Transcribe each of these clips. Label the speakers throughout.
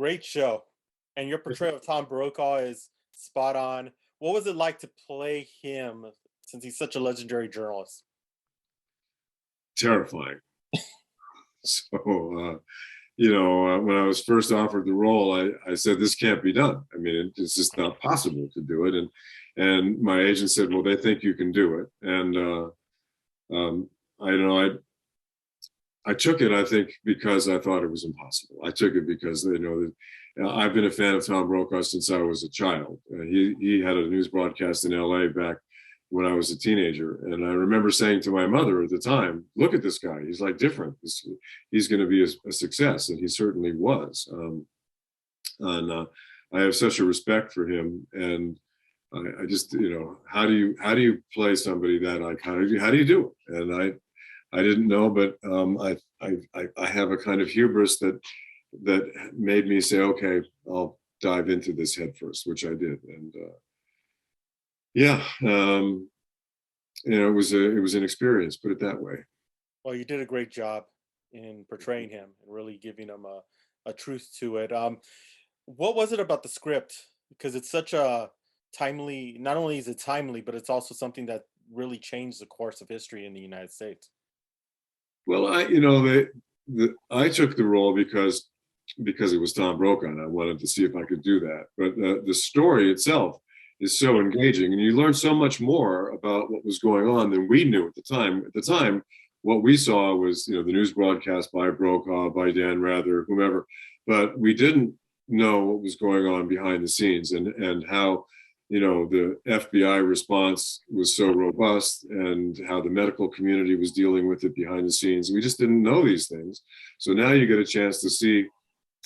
Speaker 1: great show, and your portrayal of Tom Brokaw is spot on. What was it like to play him since he's such a legendary journalist?
Speaker 2: Terrifying. So, when I was first offered the role, I said, this can't be done. I mean, it's just not possible to do it. And my agent said, well, they think you can do it. And I don't know, I took it, I think, because I thought it was impossible. I took it because, I've been a fan of Tom Brokaw since I was a child. He had a news broadcast in LA back when I was a teenager. And I remember saying to my mother at the time, look at this guy. He's like different. He's going to be a success. And he certainly was. I have such a respect for him. And I just, how do you play somebody that iconic? How do you do it? And I didn't know, but I have a kind of hubris that made me say, okay, I'll dive into this head first, which I did. And it was an experience, put it that way.
Speaker 1: Well, you did a great job in portraying him and really giving him a truth to it. What was it about the script? Because it's such a timely, not only is it timely, but it's also something that really changed the course of history in the United States.
Speaker 2: Well, I took the role because it was Tom Brokaw, and I wanted to see if I could do that. But the story itself is so engaging, and you learn so much more about what was going on than we knew at the time. At the time, what we saw was, the news broadcast by Brokaw, by Dan Rather, whomever, but we didn't know what was going on behind the scenes and how, the FBI response was so robust and how the medical community was dealing with it behind the scenes. We just didn't know these things. So now you get a chance to see,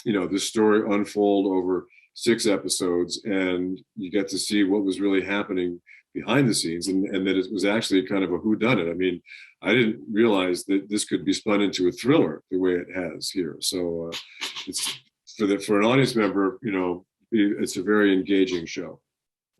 Speaker 2: this story unfold over 6 episodes, and you get to see what was really happening behind the scenes, and that it was actually kind of a whodunit. I mean, I didn't realize that this could be spun into a thriller the way it has here. So it's for an audience member, it's a very engaging show.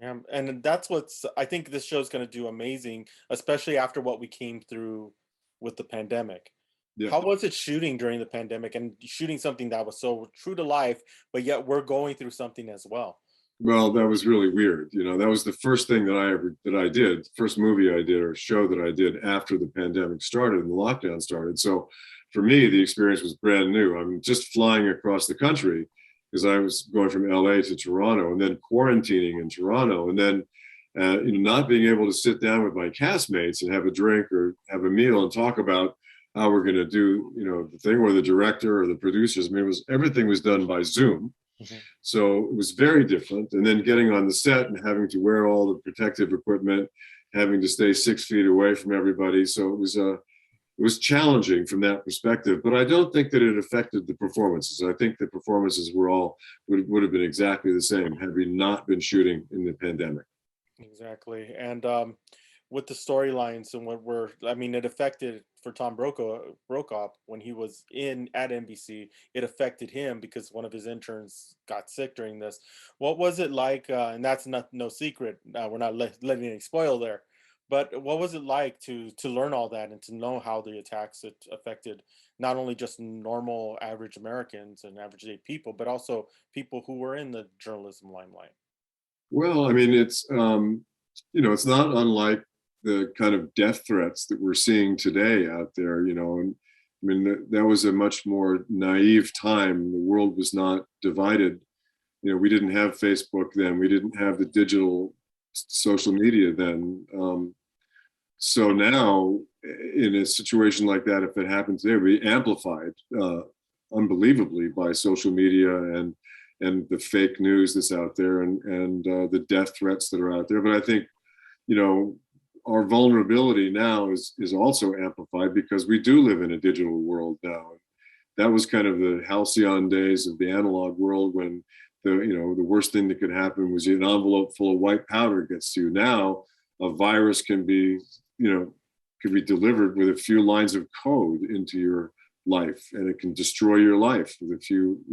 Speaker 1: Yeah, and that's I think this show's going to do amazing, especially after what we came through with the pandemic.
Speaker 2: Yeah.
Speaker 1: How was it shooting during the pandemic and shooting something that was so true to life, but yet we're going through something as well?
Speaker 2: Well, that was really weird. That was the first thing that I did, first movie I did or show that I did after the pandemic started and the lockdown started. So for me, the experience was brand new. I'm just flying across the country because I was going from LA to Toronto and then quarantining in Toronto, and then not being able to sit down with my castmates and have a drink or have a meal and talk about how we're going to do, the thing, or the director or the producers. I mean, everything was done by Zoom. Mm-hmm. So it was very different. And then getting on the set and having to wear all the protective equipment, having to stay 6 feet away from everybody. So it was challenging from that perspective, but I don't think that it affected the performances. I think the performances would have been exactly the same had we not been shooting in the pandemic.
Speaker 1: Exactly. And with the storylines and it affected for Tom Brokaw when he was at NBC, it affected him because one of his interns got sick during this. What was it like? And that's no secret. We're not letting it spoil there. But what was it like to learn all that and to know how the attacks affected not only just normal average Americans and average day people, but also people who were in the journalism limelight?
Speaker 2: Well, I mean, it's it's not unlike the kind of death threats that we're seeing today out there. And I mean, that was a much more naive time. The world was not divided. We didn't have Facebook then. We didn't have the digital social media then. So now, in a situation like that, if it happened today, it would be amplified unbelievably by social media and the fake news that's out there and the death threats that are out there. But I think, our vulnerability now is also amplified because we do live in a digital world now. That was kind of the halcyon days of the analog world when the worst thing that could happen was an envelope full of white powder gets to you. Now a virus can be delivered with a few lines of code into your life, and it can destroy your life with a few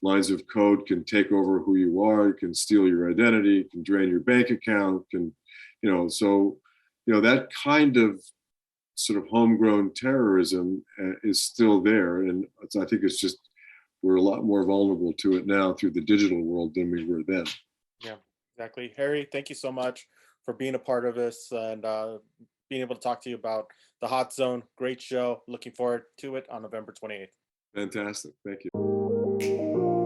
Speaker 2: lines of code. Can take over who you are, can steal your identity, can drain your bank account, can that kind of sort of homegrown terrorism is still there, and I think it's just we're a lot more vulnerable to it now through the digital world than we were then.
Speaker 1: Yeah, exactly. Harry, thank you so much for being a part of this and being able to talk to you about the Hot Zone. Great show. Looking forward to it on November 28th.
Speaker 2: Fantastic. Thank you.